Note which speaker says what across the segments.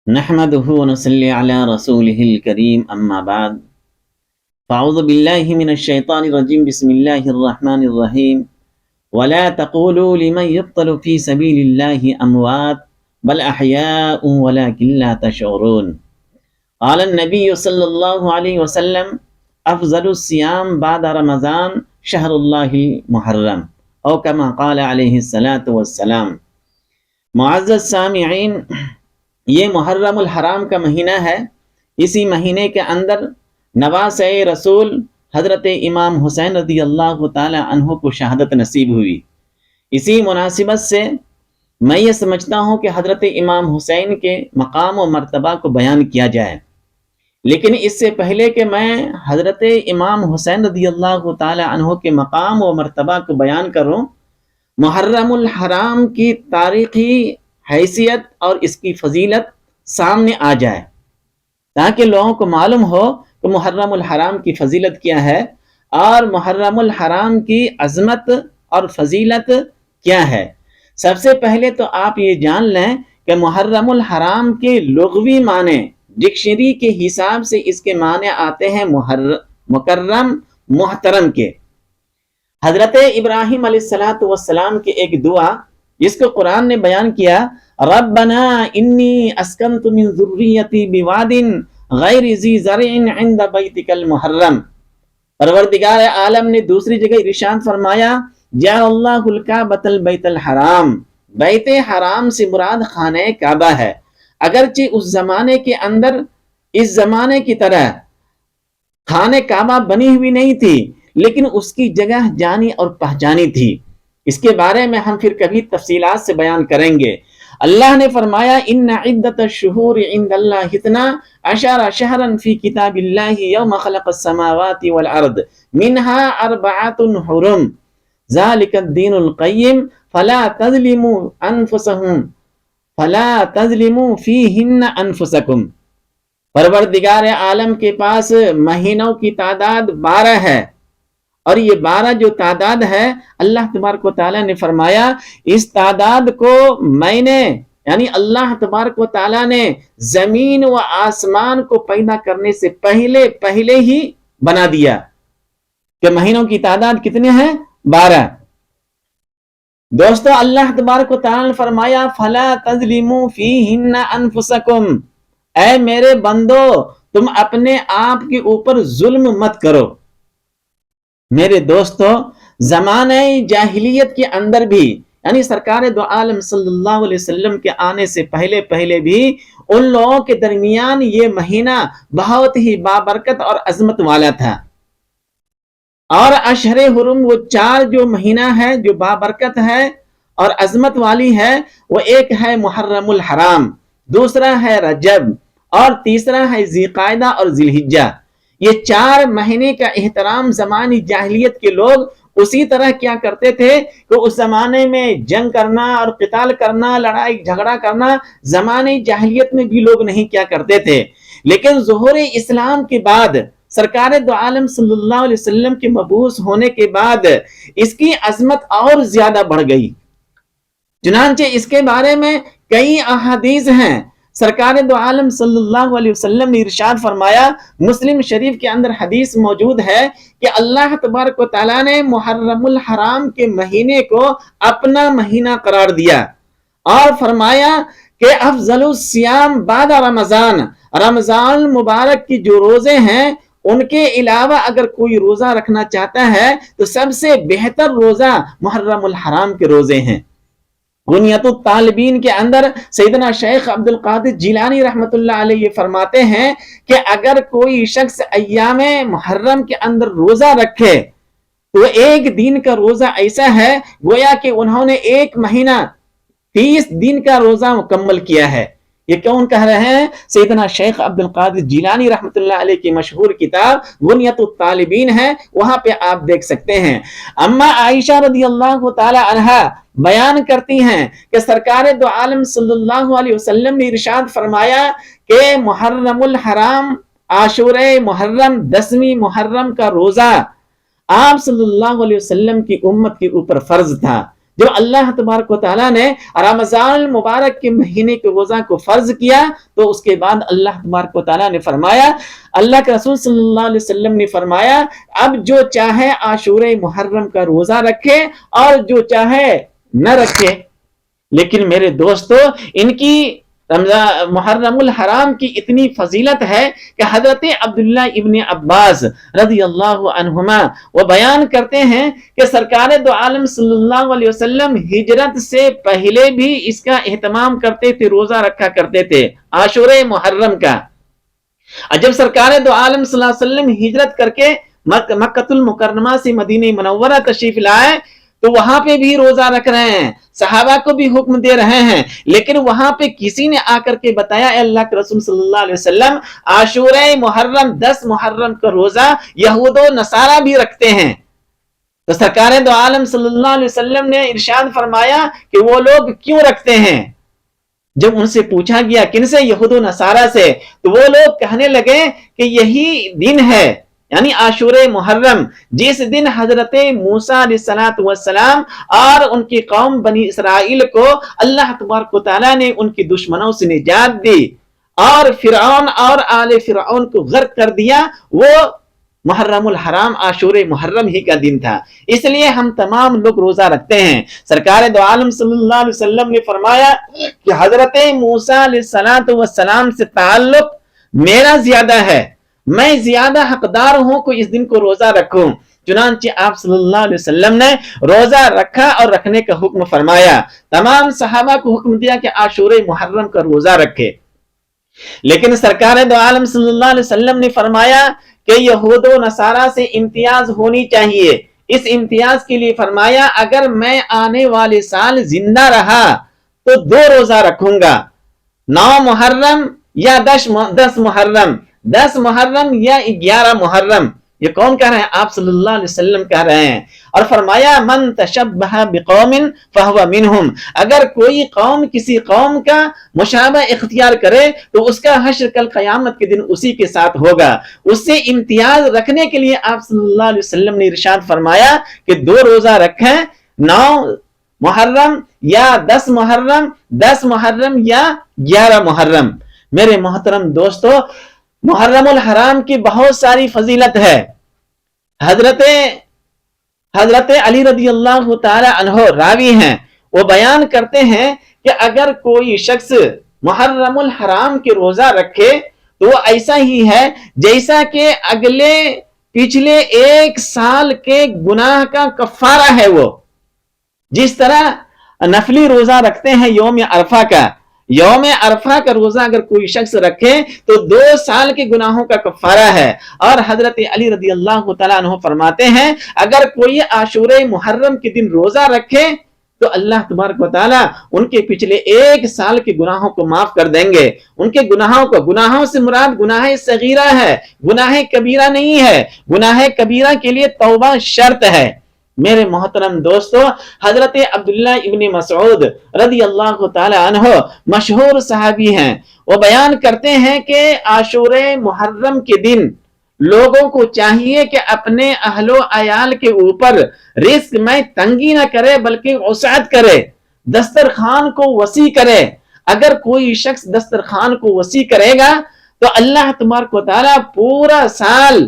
Speaker 1: نحمده ونصلي على رسوله الكريم أما بعد فأعوذ بالله من الشيطان الرجيم بسم الله الرحمن الرحيم ولا تقولوا لمن يقتل في سبيل الله أموات بل أحياء ولكن لا تشعرون قال النبي صلى الله عليه وسلم أفضل الصيام بعد رمضان شهر الله المحرم أو كما قال عليه الصلاة والسلام۔ معزز سامعین، یہ محرم الحرام کا مہینہ ہے۔ اسی مہینے کے اندر نواسۂ رسول حضرت امام حسین رضی اللہ تعالی عنہ کو شہادت نصیب ہوئی۔ اسی مناسبت سے میں یہ سمجھتا ہوں کہ حضرت امام حسین کے مقام و مرتبہ کو بیان کیا جائے، لیکن اس سے پہلے کہ میں حضرت امام حسین رضی اللہ تعالی عنہ کے مقام و مرتبہ کو بیان کروں، محرم الحرام کی تاریخی حیثیت اور اس کی فضیلت سامنے آ جائے، تاکہ لوگوں کو معلوم ہو کہ محرم الحرام کی فضیلت کیا ہے اور محرم الحرام کی عظمت اور فضیلت کیا ہے۔ سب سے پہلے تو آپ یہ جان لیں کہ محرم الحرام کے لغوی معنی ڈکشنری کے حساب سے اس کے معنی آتے ہیں مکرم، محترم کے۔ حضرت ابراہیم علیہ السلام کی ایک دعا جس کو قرآن نے بیان کیا، ربنا انی اسکنت من ذریتی بواد غیر ذی زرع عند بیتک المحرم۔ پروردگار عالم نے دوسری جگہ ارشاد فرمایا، جعل اللہ الکعبۃ البیت الحرام۔ بیت حرام سے مراد خانہ کعبہ ہے۔ اگرچہ اس زمانے کے اندر اس زمانے کی طرح خانہ کعبہ بنی ہوئی نہیں تھی، لیکن اس کی جگہ جانی اور پہچانی تھی۔ اس کے بارے میں ہم پھر کبھی تفصیلات سے بیان کریں گے۔ اللہ نے فرمایا، ان عدت الشہور عند اللہ 12 شہرا فی کتاب اللہ یوم خلق السماوات والارض منها 4 حرم ذلک الدین القیم فلا تظلموا فیہن انفسکم۔ پروردگار عالم کے پاس مہینوں کی تعداد 12 ہے، اور یہ 12 جو تعداد ہے، اللہ تبارک و تعالیٰ نے فرمایا اس تعداد کو میں نے، یعنی اللہ تبارک و تعالیٰ نے زمین و آسمان کو پیدا کرنے سے پہلے ہی بنا دیا کہ مہینوں کی تعداد کتنے ہیں؟ 12۔ دوستو، اللہ تبارک و تعالیٰ نے فرمایا فَلَا تَظْلِمُوا فِيهِنَّ أَنفُسَكُمْ، اے میرے بندو تم اپنے آپ کے اوپر ظلم مت کرو۔ میرے دوستو، زمانہ جاہلیت کے اندر بھی، یعنی سرکار دو عالم صلی اللہ علیہ وسلم کے آنے سے پہلے بھی ان لوگوں کے درمیان یہ مہینہ بہت ہی بابرکت اور عظمت والا تھا۔ اور اشہر حرم وہ 4 جو مہینہ ہے جو بابرکت ہے اور عظمت والی ہے، وہ ایک ہے محرم الحرام، دوسرا ہے رجب، اور تیسرا ہے ذی قعدہ اور ذی الحجہ۔ یہ 4 مہینے کا احترام زمانی جاہلیت کے لوگ اسی طرح کیا کرتے تھے کہ اس زمانے میں جنگ کرنا اور قتال کرنا، لڑائی جھگڑا کرنا زمانی جاہلیت میں بھی لوگ نہیں کیا کرتے تھے، لیکن ظہور اسلام کے بعد، سرکار دو عالم صلی اللہ علیہ وسلم کے مبعوث ہونے کے بعد اس کی عظمت اور زیادہ بڑھ گئی۔ چنانچہ اس کے بارے میں کئی احادیث ہیں۔ سرکار دو عالم صلی اللہ علیہ وسلم نے ارشاد فرمایا، مسلم شریف کے اندر حدیث موجود ہے کہ اللہ تبارک و تعالیٰ نے محرم الحرام کے مہینے کو اپنا مہینہ قرار دیا اور فرمایا کہ افضل الصیام بعد رمضان، رمضان مبارک کی جو روزے ہیں ان کے علاوہ اگر کوئی روزہ رکھنا چاہتا ہے تو سب سے بہتر روزہ محرم الحرام کے روزے ہیں۔ غنیت الطالبین کے اندر سیدنا شیخ عبد القادر جیلانی رحمۃ اللہ علیہ یہ فرماتے ہیں کہ اگر کوئی شخص ایام محرم کے اندر روزہ رکھے تو ایک دن کا روزہ ایسا ہے گویا کہ انہوں نے 1 مہینہ 30 دن کا روزہ مکمل کیا ہے۔ یہ کون کہہ رہے ہیں؟ سیدنا شیخ عبد القادر جیلانی رحمۃ اللہ علیہ کی مشہور کتاب غنیت الطالبین ہے، وہاں پہ آپ دیکھ سکتے ہیں۔ اما عائشہ رضی اللہ تعالی عنہا بیان کرتی ہیں کہ سرکار دو عالم صلی اللہ علیہ وسلم نے ارشاد فرمایا کہ محرم الحرام، عاشورہ محرم، 10ویں محرم کا روزہ آپ صلی اللہ علیہ وسلم کی امت کے اوپر فرض تھا۔ جب اللہ تبارک و تعالیٰ نے رمضان المبارک کے مہینے کے روزہ کو فرض کیا تو اس کے بعد اللہ تبارک و تعالیٰ نے فرمایا، اللہ کے رسول صلی اللہ علیہ وسلم نے فرمایا، اب جو چاہے عاشورہ محرم کا روزہ رکھے اور جو چاہے نہ رکھے۔ لیکن میرے دوستو، ان کی محرم الحرام کی اتنی فضیلت ہے کہ حضرت عبداللہ ابن عباس رضی اللہ عنہما وہ بیان کرتے ہیں کہ سرکار دو عالم صلی اللہ علیہ وسلم ہجرت سے پہلے بھی اس کا اہتمام کرتے تھے، روزہ رکھا کرتے تھے عاشورہ محرم کا۔ جب سرکار دو عالم صلی اللہ علیہ وسلم ہجرت کر کے مکہ المکرمہ سے مدینہ منورہ تشریف لائے تو وہاں پہ بھی روزہ رکھ رہے ہیں، صحابہ کو بھی حکم دے رہے ہیں، لیکن وہاں پہ کسی نے آ کر کے بتایا، اے اللہ کے رسول صلی اللہ علیہ وسلم، عاشورہ محرم 10 محرم کا روزہ یہود و نصارہ بھی رکھتے ہیں۔ تو سرکار دو عالم صلی اللہ علیہ وسلم نے ارشاد فرمایا کہ وہ لوگ کیوں رکھتے ہیں؟ جب ان سے پوچھا گیا کن سے؟ یہود و نصارہ سے، تو وہ لوگ کہنے لگے کہ یہی دن ہے، یعنی عاشورہ محرم، جس دن حضرت موسیٰ علیہ السلام اور ان کی قوم بنی اسرائیل کو اللہ تبارک و تعالیٰ نے ان کی دشمنوں سے نجات دی اور فرعون اور آل فرعون کو غرق کر دیا، وہ محرم الحرام عاشورہ محرم ہی کا دن تھا۔ اس لیے ہم تمام لوگ روزہ رکھتے ہیں۔ سرکار دو عالم صلی اللہ علیہ وسلم نے فرمایا کہ حضرت موسیٰ علیہ السلام سے تعلق میرا زیادہ ہے، میں زیادہ حقدار ہوں کہ اس دن کو روزہ رکھوں۔ چنانچہ آپ صلی اللہ علیہ وسلم نے روزہ رکھا اور رکھنے کا حکم فرمایا، تمام صحابہ کو حکم دیا کہ عاشورہ محرم کا روزہ رکھے۔ لیکن سرکار دو عالم صلی اللہ علیہ وسلم نے فرمایا کہ یہود و نصارہ سے امتیاز ہونی چاہیے۔ اس امتیاز کے لیے فرمایا، اگر میں آنے والے سال زندہ رہا تو 2 روزہ رکھوں گا، 9 محرم یا 10 محرم، 10 محرم یا 11 محرم۔ یہ کون کہہ رہے ہیں؟ آپ صلی اللہ علیہ وسلم کہہ رہے ہیں۔ اور فرمایا، من تشبہ بقوم فہو منہم، اگر کوئی قوم کسی قوم کا مشابہ اختیار کرے تو اس کا حشر کل قیامت کے دن اسی کے ساتھ ہوگا۔ اس سے امتیاز رکھنے کے لیے آپ صلی اللہ علیہ وسلم نے ارشاد فرمایا کہ 2 روزہ رکھیں، 9 محرم یا 10 محرم، 10 محرم یا 11 محرم۔ میرے محترم دوستو، محرم الحرام کی بہت ساری فضیلت ہے۔ حضرت علی رضی اللہ تعالی عنہ راوی ہیں، وہ بیان کرتے ہیں کہ اگر کوئی شخص محرم الحرام کے روزہ رکھے تو وہ ایسا ہی ہے جیسا کہ پچھلے 1 سال کے گناہ کا کفارہ ہے۔ وہ جس طرح نفلی روزہ رکھتے ہیں یوم عرفہ کا، یوم عرفہ کا روزہ اگر کوئی شخص رکھے تو 2 سال کے گناہوں کا کفارہ ہے۔ اور حضرت علی رضی اللہ تعالیٰ عنہ فرماتے ہیں، اگر کوئی عاشورہ محرم کے دن روزہ رکھے تو اللہ تبارک و تعالیٰ ان کے پچھلے 1 سال کے گناہوں کو معاف کر دیں گے۔ ان کے گناہوں سے مراد گناہ صغیرہ ہے، گناہ کبیرہ نہیں ہے۔ گناہ کبیرہ کے لیے توبہ شرط ہے۔ میرے محترم دوستو، حضرت عبداللہ ابن مسعود رضی اللہ تعالی عنہ مشہور صحابی ہیں، وہ بیان کرتے ہیں کہ عاشورہ محرم کے دن لوگوں کو چاہیے کہ اپنے اہل و عیال کے اوپر رزق میں تنگی نہ کرے بلکہ وسعت کرے، دسترخوان کو وسیع کرے۔ اگر کوئی شخص دسترخوان کو وسیع کرے گا تو اللہ تبارک و تعالیٰ پورا سال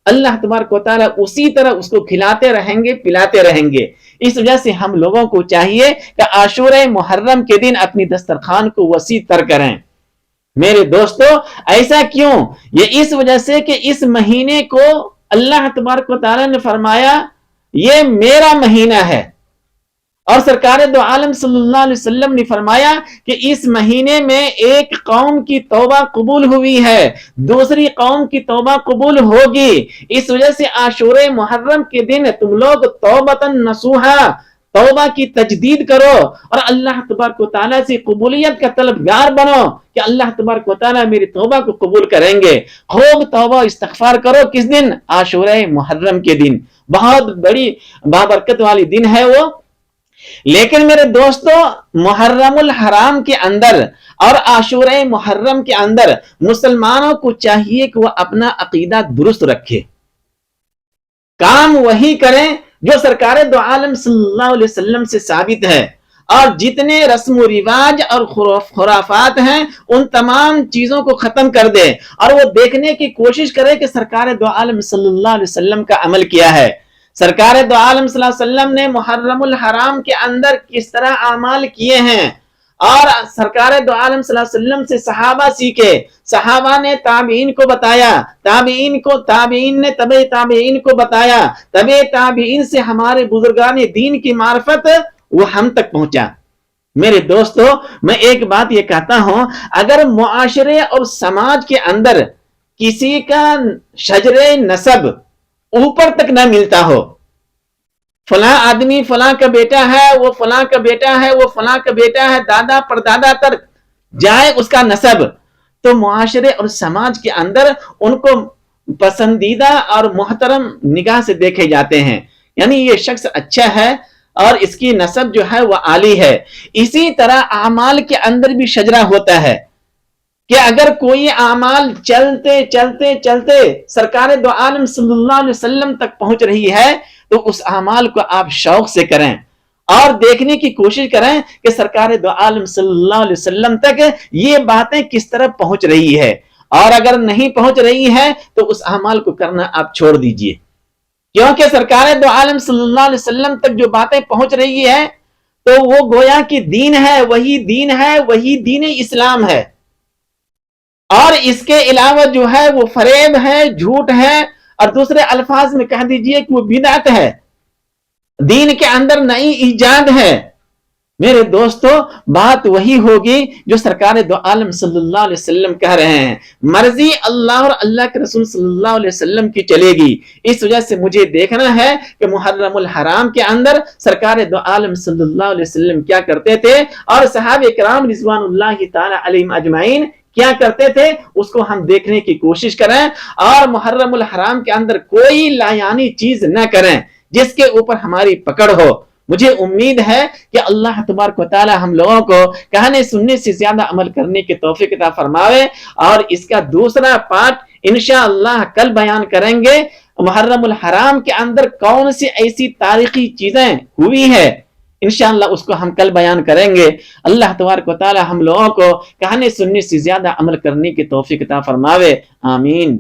Speaker 1: اللہ تبارک و تعالیٰ اسی طرح اس کو کھلاتے رہیں گے، پلاتے رہیں گے۔ اس وجہ سے ہم لوگوں کو چاہیے کہ عاشورہ محرم کے دن اپنی دسترخوان کو وسیع تر کریں۔ میرے دوستو، ایسا کیوں؟ یہ اس وجہ سے کہ اس مہینے کو اللہ تبارک و تعالیٰ نے فرمایا یہ میرا مہینہ ہے، اور سرکار دو عالم صلی اللہ علیہ وسلم نے فرمایا کہ اس مہینے میں ایک قوم کی توبہ قبول ہوئی ہے، دوسری قوم کی توبہ قبول ہوگی۔ اس وجہ سے عاشورہ محرم کے دن تم لوگ توبۃ نصوحا، توبہ کی تجدید کرو اور اللہ تبارک و تعالیٰ سے قبولیت کا طلبگار بنو کہ اللہ تبارک و تعالیٰ میری توبہ کو قبول کریں گے۔ خوب توبہ استغفار کرو۔ کس دن؟ عاشورہ محرم کے دن۔ بہت بڑی بابرکت والی دن ہے وہ۔ لیکن میرے دوستو، محرم الحرام کے اندر اور عاشورہ محرم کے اندر مسلمانوں کو چاہیے کہ وہ اپنا عقیدہ درست رکھے، کام وہی کریں جو سرکار دو عالم صلی اللہ علیہ وسلم سے ثابت ہے، اور جتنے رسم و رواج اور خرافات ہیں ان تمام چیزوں کو ختم کر دے اور وہ دیکھنے کی کوشش کرے کہ سرکار دو عالم صلی اللہ علیہ وسلم کا عمل کیا ہے۔ سرکار دو عالم صلی اللہ علیہ وسلم نے محرم الحرام کے اندر کس طرح اعمال کیے ہیں، اور سرکار دو عالم صلی اللہ علیہ وسلم سے صحابہ سیکھے، صحابہ نے تابعین کو بتایا، تابعین نے تبع تابعین کو بتایا، تبع تابعین سے ہمارے بزرگان دین کی معرفت وہ ہم تک پہنچا۔ میرے دوستو، میں ایک بات یہ کہتا ہوں، اگر معاشرے اور سماج کے اندر کسی کا شجر نسب اوپر تک نہ ملتا ہو، فلاں آدمی فلاں کا بیٹا ہے، وہ فلاں کا بیٹا ہے، وہ فلاں کا بیٹا ہے، دادا پردادا تک جائے اس کا نسب، تو معاشرے اور سماج کے اندر ان کو پسندیدہ اور محترم نگاہ سے دیکھے جاتے ہیں، یعنی یہ شخص اچھا ہے اور اس کی نسب جو ہے وہ عالی ہے۔ اسی طرح اعمال کے اندر بھی شجرہ ہوتا ہے کہ اگر کوئی اعمال چلتے چلتے چلتے سرکار دو عالم صلی اللہ علیہ وسلم تک پہنچ رہی ہے تو اس اعمال کو آپ شوق سے کریں اور دیکھنے کی کوشش کریں کہ سرکار دو عالم صلی اللہ علیہ وسلم تک یہ باتیں کس طرح پہنچ رہی ہے، اور اگر نہیں پہنچ رہی ہے تو اس اعمال کو کرنا آپ چھوڑ دیجئے، کیونکہ سرکار دو عالم صلی اللہ علیہ وسلم تک جو باتیں پہنچ رہی ہے تو وہ گویا کہ دین ہے، وہی دین ہے، وہی دین اسلام ہے، اور اس کے علاوہ جو ہے وہ فریب ہے، جھوٹ ہے، اور دوسرے الفاظ میں کہہ دیجئے کہ وہ بدعت ہے، دین کے اندر نئی ایجاد ہے۔ میرے دوستو، بات وہی ہوگی جو سرکار دو عالم صلی اللہ علیہ وسلم کہہ رہے ہیں، مرضی اللہ اور اللہ کے رسول صلی اللہ علیہ وسلم کی چلے گی۔ اس وجہ سے مجھے دیکھنا ہے کہ محرم الحرام کے اندر سرکار دو عالم صلی اللہ علیہ وسلم کیا کرتے تھے اور صحابہ کرام رضوان اللہ تعالی علیہم اجمعین کیا کرتے تھے، اس کو ہم دیکھنے کی کوشش کریں، اور محرم الحرام کے اندر کوئی لایانی چیز نہ کریں جس کے اوپر ہماری پکڑ ہو۔ مجھے امید ہے کہ اللہ تبارک و تعالی ہم لوگوں کو کہنے سننے سے زیادہ عمل کرنے کی توفیق عطا فرماوے، اور اس کا دوسرا پارٹ انشاءاللہ کل بیان کریں گے، محرم الحرام کے اندر کون سی ایسی تاریخی چیزیں ہوئی ہے، انشاءاللہ اس کو ہم کل بیان کریں گے۔ اللہ تبارک و تعالی ہم لوگوں کو کہنے سننے سے زیادہ عمل کرنے کی توفیق عطا فرماوے، آمین۔